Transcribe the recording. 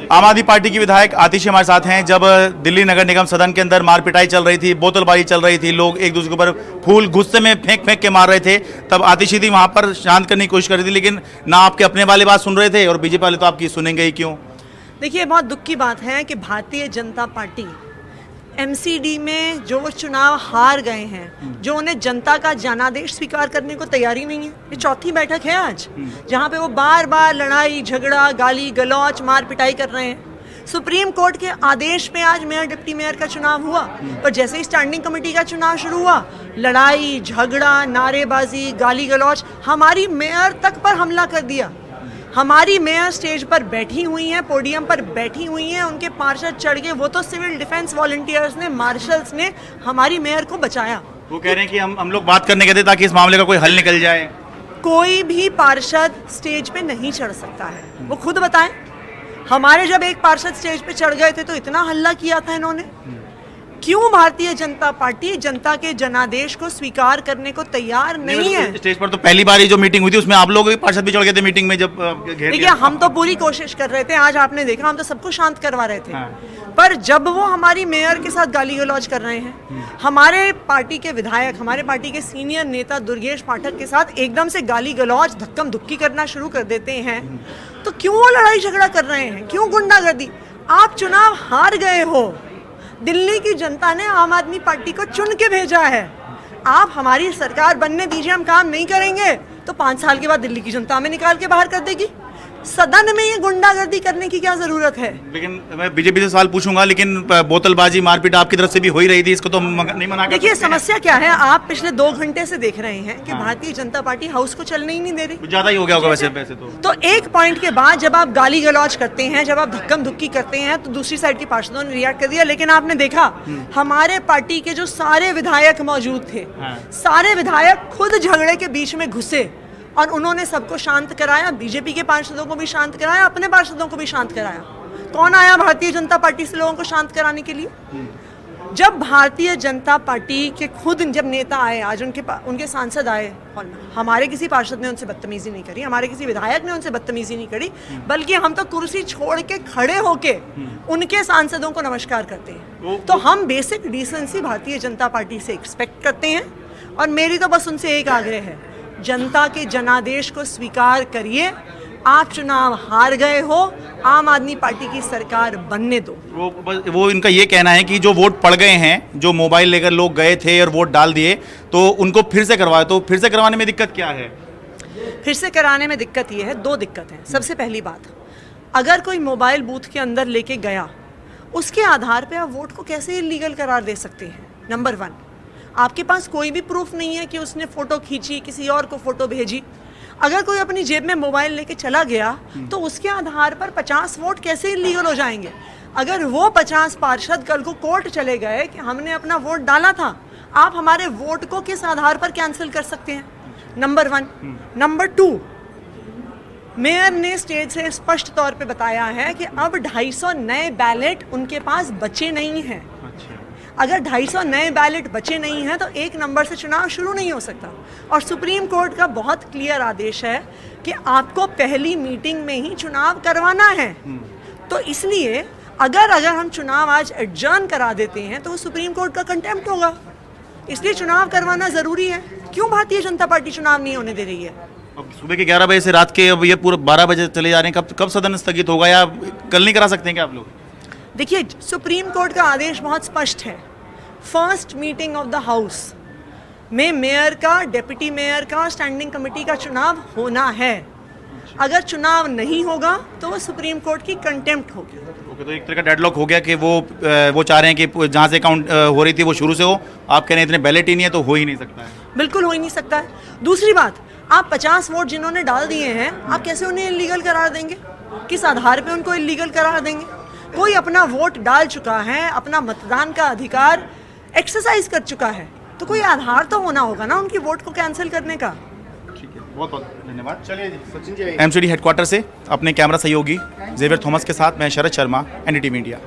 आम आदमी पार्टी की विधायक आतिशी हमारे साथ हैं। जब दिल्ली नगर निगम सदन के अंदर मार पिटाई चल रही थी, बोतलबाजी चल रही थी, लोग एक दूसरे के ऊपर फूल गुस्से में फेंक फेंक के मार रहे थे, तब आतिशी थी वहां पर शांत करने की कोशिश कर रही थी, लेकिन ना आपके अपने वाले बात सुन रहे थे और बीजेपी वाले तो आपकी सुनेंगे ही क्यों। देखिए, बहुत दुख की बात है कि भारतीय जनता पार्टी एमसीडी में जो वो चुनाव हार गए हैं, जो उन्हें जनता का जनादेश स्वीकार करने को तैयारी नहीं है। ये चौथी बैठक है आज, जहां पे वो बार बार लड़ाई झगड़ा, गाली गलौच, मार पिटाई कर रहे हैं। सुप्रीम कोर्ट के आदेश पे आज मेयर डिप्टी मेयर का चुनाव हुआ, पर जैसे ही स्टैंडिंग कमेटी का चुनाव शुरू हुआ, लड़ाई झगड़ा, नारेबाजी, गाली गलौच, हमारी मेयर तक पर हमला कर दिया। हमारी मेयर स्टेज पर बैठी हुई हैं, पोडियम पर बैठी हुई हैं, उनके पार्षद चढ़ गए। वो तो सिविल डिफेंस वॉलंटियर्स ने, मार्शल्स ने हमारी मेयर को बचाया। वो कह रहे हैं कि हम लोग बात करने गए थे ताकि इस मामले का कोई हल निकल जाए। कोई भी पार्षद स्टेज पे नहीं चढ़ सकता है, वो खुद बताएं। हमारे जब एक पार्षद स्टेज पे चढ़ गए थे तो इतना हल्ला किया था इन्होंने। क्यों भारतीय जनता पार्टी जनता के जनादेश को स्वीकार करने को तैयार नहीं है? स्टेज पर तो पहली बार जो मीटिंग हुई थी उसमें आप लोग पार्षद भी चढ़ गए थे मीटिंग में, जब देखिए, हम तो पूरी कोशिश कर रहे थे। आज आपने देखा, हम तो सबको शांत करवा रहे थे। हाँ। पर जब वो हमारी मेयर के साथ गाली गलौज कर रहे हैं, हमारे पार्टी के विधायक, हमारे पार्टी के सीनियर नेता दुर्गेश पाठक के साथ एकदम से गाली गलौज, धक्कम धुक्की करना शुरू कर देते हैं, तो क्यों वो लड़ाई झगड़ा कर रहे हैं? क्यों गुंडागर्दी? आप चुनाव हार गए हो, दिल्ली की जनता ने आम आदमी पार्टी को चुन के भेजा है। आप हमारी सरकार बनने दीजिए, हम काम नहीं करेंगे तो 5 साल के बाद दिल्ली की जनता हमें निकाल के बाहर कर देगी। सदन में ये गुंडागर्दी करने की क्या जरूरत है? लेकिन मैं बीजेपी से सवाल पूछूंगा, लेकिन बोतलबाजी मारपीट आपकी तरफ से भी हो ही रही थी, इसको तो नहीं मना कर। देखिए, समस्या क्या है, आप पिछले 2 घंटे से देख रहे हैं कि भारतीय जनता पार्टी हाउस को चलने ही नहीं दे रही। ज्यादा ही हो गया होगा वैसे तो एक पॉइंट के बाद जब आप गाली गलौज करते हैं, जब आप धक्कम धुक्की करते हैं, तो दूसरी साइड के पार्षदों ने रिएक्ट कर दिया। लेकिन आपने देखा, हमारे पार्टी के जो सारे विधायक मौजूद थे, सारे विधायक खुद झगड़े के बीच में घुसे और उन्होंने सबको शांत कराया। बीजेपी के पार्षदों को भी शांत कराया, अपने पार्षदों को भी शांत कराया। कौन आया भारतीय जनता पार्टी से लोगों को शांत कराने के लिए? जब भारतीय जनता पार्टी के खुद जब नेता आए, आज उनके सांसद आए, हमारे किसी पार्षद ने उनसे बदतमीजी नहीं करी, हमारे किसी विधायक ने उनसे बदतमीजी नहीं करी, बल्कि हम तो कुर्सी छोड़ के खड़े होके उनके सांसदों को नमस्कार करते हैं। तो हम basic decency Bharatiya Janata party से एक्सपेक्ट करते हैं, और मेरी तो बस उनसे एक आग्रह है, जनता के जनादेश को स्वीकार करिए। आप चुनाव हार गए हो, आम आदमी पार्टी की सरकार बनने दो। वो इनका ये कहना है कि जो वोट पड़ गए हैं, जो मोबाइल लेकर लोग गए थे और वोट डाल दिए, तो उनको फिर से करवाए। तो फिर से करवाने में दिक्कत क्या है? फिर से कराने में दिक्कत ये है, 2 दिक्कत है। सबसे पहली बात, अगर कोई मोबाइल बूथ के अंदर लेके गया, उसके आधार पे आप वोट को कैसे इलीगल करार दे सकते हैं? नंबर 1, आपके पास कोई भी प्रूफ नहीं है कि उसने फोटो खींची, किसी और को फोटो भेजी। अगर कोई अपनी जेब में मोबाइल लेके चला गया, तो उसके आधार पर 50 वोट कैसे इलीगल हो जाएंगे? अगर वो 50 पार्षद कल को कोर्ट चले गए कि हमने अपना वोट डाला था, आप हमारे वोट को किस आधार पर कैंसिल कर सकते हैं? नंबर 1। नंबर 2, मेयर ने स्टेज से स्पष्ट तौर पे बताया है कि अब 250 नए बैलेट उनके पास बचे नहीं हैं। अगर 250 नए बैलेट बचे नहीं हैं, तो 1 नंबर से चुनाव शुरू नहीं हो सकता। और सुप्रीम कोर्ट का बहुत क्लियर आदेश है कि आपको पहली मीटिंग में ही चुनाव करवाना है। तो इसलिए अगर हम चुनाव आज एडजर्न करा देते हैं, तो वो सुप्रीम कोर्ट का कंटेम्प्ट होगा। इसलिए चुनाव करवाना जरूरी है। क्यों भारतीय जनता पार्टी चुनाव नहीं होने दे रही है? अब सुबह के 11 बजे से रात के अब ये पूरे 12 बजे चले जा रहे हैं, कब सदन स्थगित होगा, या कल नहीं करा सकते हैं क्या आप लोग? देखिए, सुप्रीम कोर्ट का आदेश बहुत स्पष्ट है। First meeting of the house में मेयर का, डिप्टी मेयर का, स्टैंडिंग कमेटी का चुनाव होना है। अगर चुनाव नहीं होगा तो वो सुप्रीम कोर्ट की कंटेम्प्ट होगी। ओके, तो एक तरह का डेडलॉक हो गया कि वो चाह रहे हैं कि जहाँ से काउंट हो रही थी वो शुरू से हो। आप कह रहे हैं इतने बैलेट ही नहीं है, तो हो ही नहीं सकता है। बिल्कुल हो ही नहीं सकता है। दूसरी बात, आप 50 वोट जिन्होंने डाल दिए हैं, आप कैसे उन्हें इलीगल करार देंगे? किस आधार पे उनको इलीगल करार देंगे? कोई अपना वोट डाल चुका है, अपना मतदान का अधिकार एक्सरसाइज कर चुका है, तो कोई आधार तो होना होगा ना उनकी वोट को कैंसिल करने का। ठीक है, बहुत बहुत धन्यवाद। चलिए सचिन जी, एमसीडी हेडक्वार्टर से अपने कैमरा सहयोगी जेवियर थॉमस के साथ मैं शरद शर्मा, एनडीटीवी इंडिया।